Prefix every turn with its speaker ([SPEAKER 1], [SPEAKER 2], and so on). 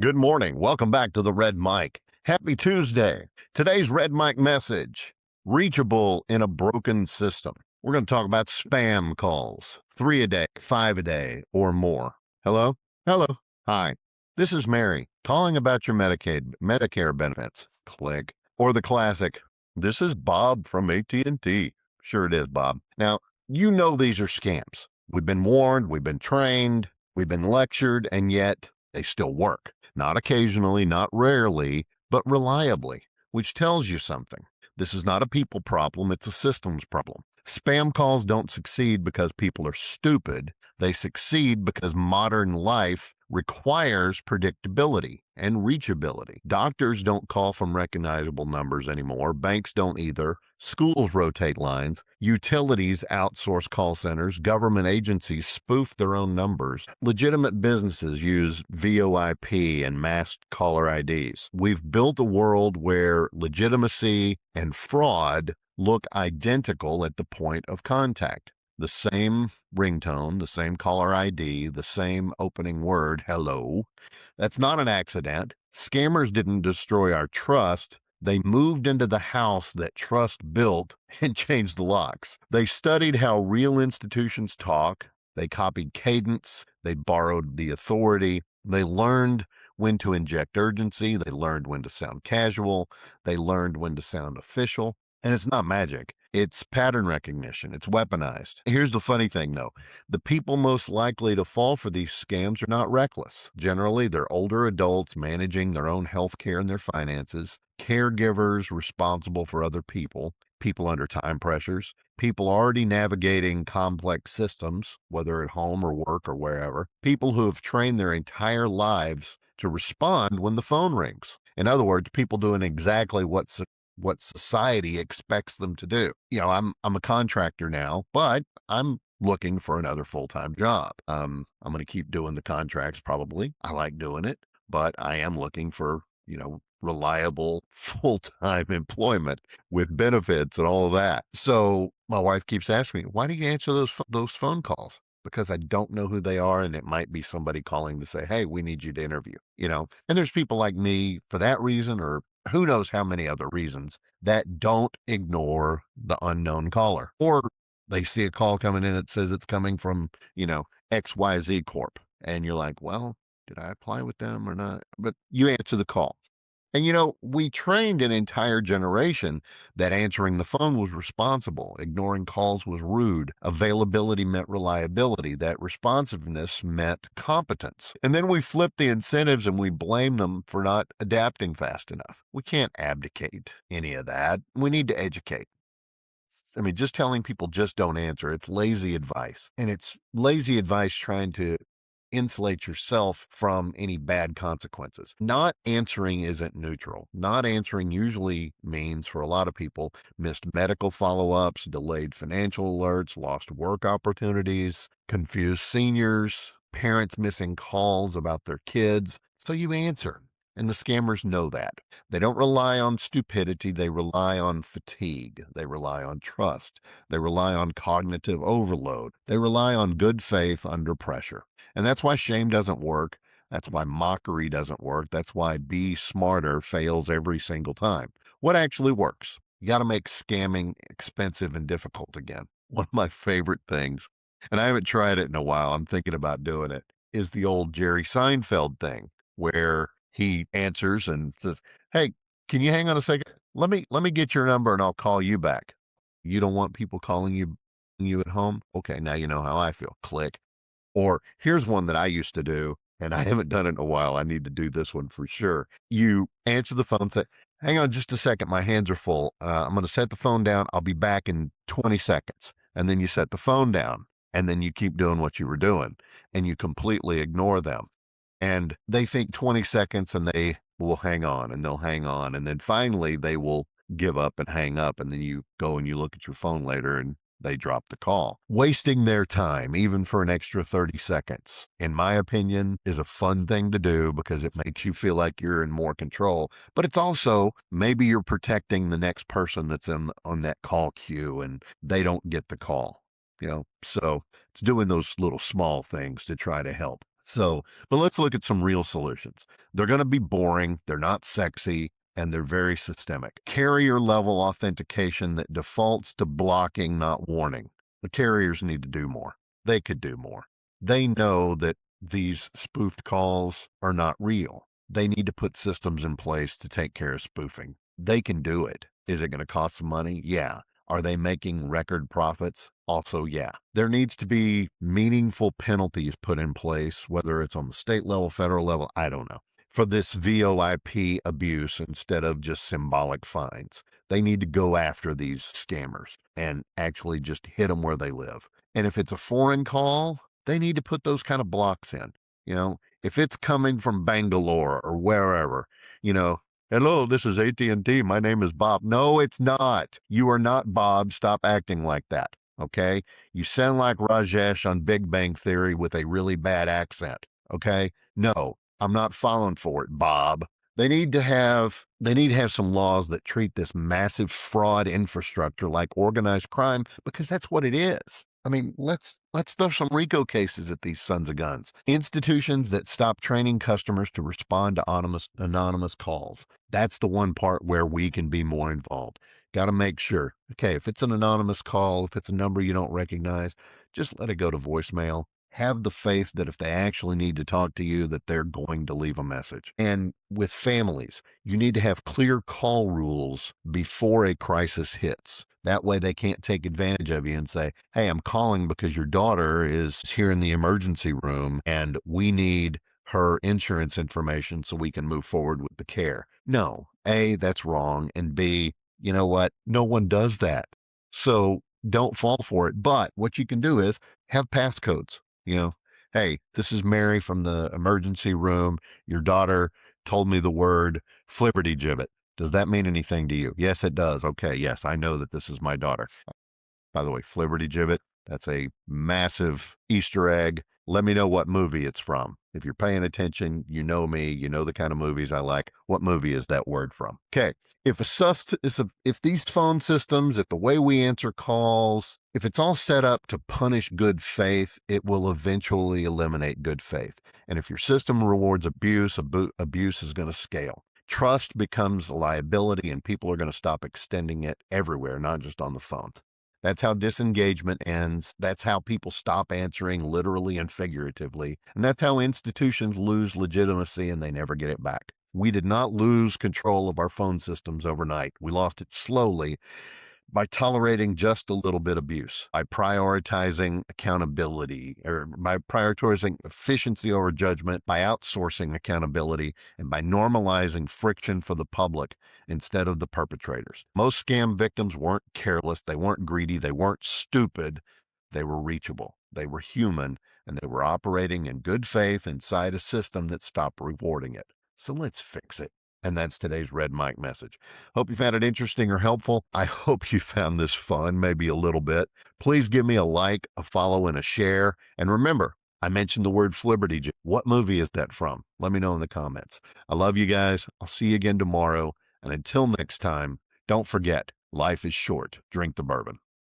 [SPEAKER 1] Good morning. Welcome back to the Red Mic. Happy Tuesday. Today's Red Mic message: reachable in a broken system. We're going to talk about spam calls, 3 a day, 5 a day, or more. Hello? Hello. Hi. This is Mary calling about your Medicare benefits. Click. Or the classic, this is Bob from AT&T. Sure it is, Bob. Now, you know these are scams. We've been warned, we've been trained, we've been lectured, and yet they still work. Not occasionally, not rarely, but reliably, which tells you something. This is not a people problem, it's a systems problem. Spam calls don't succeed because people are stupid. They succeed because modern life requires predictability and reachability. Doctors don't call from recognizable numbers anymore. Banks don't either. Schools rotate lines. Utilities outsource call centers. Government agencies spoof their own numbers. Legitimate businesses use VoIP and masked caller IDs. We've built a world where legitimacy and fraud look identical at the point of contact. The same ringtone, the same caller ID, the same opening word, hello. That's not an accident. Scammers didn't destroy our trust. They moved into the house that trust built and changed the locks. They studied how real institutions talk. They copied cadence. They borrowed the authority. They learned when to inject urgency. They learned when to sound casual. They learned when to sound official. And it's not magic. It's pattern recognition. It's weaponized. Here's the funny thing, though. The people most likely to fall for these scams are not reckless. Generally, they're older adults managing their own health care and their finances, caregivers responsible for other people, people under time pressures, people already navigating complex systems, whether at home or work or wherever, people who have trained their entire lives to respond when the phone rings. In other words, people doing exactly what society expects them to do. I'm a contractor now, but I'm looking for another full-time job. I'm going to keep doing the contracts probably. I like doing it, but I am looking for, reliable full-time employment with benefits and all of that. So my wife keeps asking me, why do you answer those phone calls? Because I don't know who they are, and it might be somebody calling to say, hey, we need you to interview, and there's people like me for that reason, or who knows how many other reasons, that don't ignore the unknown caller. Or they see a call coming in that says it's coming from, XYZ Corp. And you're like, well, did I apply with them or not? But you answer the call. And we trained an entire generation that answering the phone was responsible, ignoring calls was rude, availability meant reliability, that responsiveness meant competence. And then we flip the incentives and we blame them for not adapting fast enough. We can't abdicate any of that. We need to educate. I mean, just telling people just don't answer, it's lazy advice. And it's lazy advice trying to insulate yourself from any bad consequences. Not answering isn't neutral. Not answering usually means, for a lot of people, missed medical follow-ups, delayed financial alerts, lost work opportunities, confused seniors, parents missing calls about their kids. So you answer. And the scammers know that. They don't rely on stupidity. They rely on fatigue. They rely on trust. They rely on cognitive overload. They rely on good faith under pressure. And that's why shame doesn't work. That's why mockery doesn't work. That's why be smarter fails every single time. What actually works? You got to make scamming expensive and difficult again. One of my favorite things, and I haven't tried it in a while, I'm thinking about doing it, is the old Jerry Seinfeld thing where he answers and says, hey, can you hang on a second? Let me get your number and I'll call you back. You don't want people calling you at home? Okay, now you know how I feel. Click. Or here's one that I used to do, and I haven't done it in a while. I need to do this one for sure. You answer the phone, say, hang on just a second. My hands are full. I'm going to set the phone down. I'll be back in 20 seconds. And then you set the phone down, and then you keep doing what you were doing, and you completely ignore them. And they think 20 seconds and they will hang on and they'll hang on. And then finally they will give up and hang up. And then you go and you look at your phone later and they drop the call. Wasting their time, even for an extra 30 seconds, in my opinion, is a fun thing to do because it makes you feel like you're in more control. But it's also maybe you're protecting the next person that's on that call queue and they don't get the call. So it's doing those little small things to try to help. So, but let's look at some real solutions. They're going to be boring, they're not sexy, and they're very systemic. Carrier level authentication that defaults to blocking, not warning. The carriers need to do more. They could do more. They know that these spoofed calls are not real. They need to put systems in place to take care of spoofing. They can do it. Is it going to cost some money? Yeah. Are they making record profits? Also, yeah. There needs to be meaningful penalties put in place, whether it's on the state level, federal level, I don't know, for this VoIP abuse instead of just symbolic fines. They need to go after these scammers and actually just hit them where they live. And if it's a foreign call, they need to put those kind of blocks in. If it's coming from Bangalore or wherever, you know, hello, this is AT&T. My name is Bob. No, it's not. You are not Bob. Stop acting like that. Okay? You sound like Rajesh on Big Bang Theory with a really bad accent. Okay? No, I'm not falling for it, Bob. They need to have some laws that treat this massive fraud infrastructure like organized crime, because that's what it is. I mean, let's throw some RICO cases at these sons of guns. Institutions that stop training customers to respond to anonymous calls. That's the one part where we can be more involved. Got to make sure. Okay, if it's an anonymous call, if it's a number you don't recognize, just let it go to voicemail. Have the faith that if they actually need to talk to you, that they're going to leave a message. And with families, you need to have clear call rules before a crisis hits. That way they can't take advantage of you and say, hey, I'm calling because your daughter is here in the emergency room and we need her insurance information so we can move forward with the care. No, A, that's wrong. And B, you know what? No one does that. So don't fall for it. But what you can do is have passcodes. Hey, this is Mary from the emergency room. Your daughter told me the word flibberty gibbet. Does that mean anything to you? Yes, it does. Okay, yes, I know that this is my daughter. By the way, flibberty gibbet, that's a massive Easter egg. Let me know what movie it's from. If you're paying attention, you know me, you know the kind of movies I like. What movie is that word from? Okay. If these phone systems, if the way we answer calls, if it's all set up to punish good faith, it will eventually eliminate good faith. And if your system rewards abuse, abuse is going to scale. Trust becomes a liability and people are going to stop extending it everywhere, not just on the phone. That's how disengagement ends. That's how people stop answering literally and figuratively. And that's how institutions lose legitimacy and they never get it back. We did not lose control of our phone systems overnight. We lost it slowly by tolerating just a little bit abuse, by prioritizing accountability, or by prioritizing efficiency over judgment, by outsourcing accountability, and by normalizing friction for the public instead of the perpetrators. Most scam victims weren't careless, they weren't greedy, they weren't stupid, they were reachable, they were human, and they were operating in good faith inside a system that stopped rewarding it. So let's fix it. And that's today's Red Mike message. Hope you found it interesting or helpful. I hope you found this fun, maybe a little bit. Please give me a like, a follow, and a share. And remember, I mentioned the word flibberty. What movie is that from? Let me know in the comments. I love you guys. I'll see you again tomorrow. And until next time, don't forget, life is short. Drink the bourbon.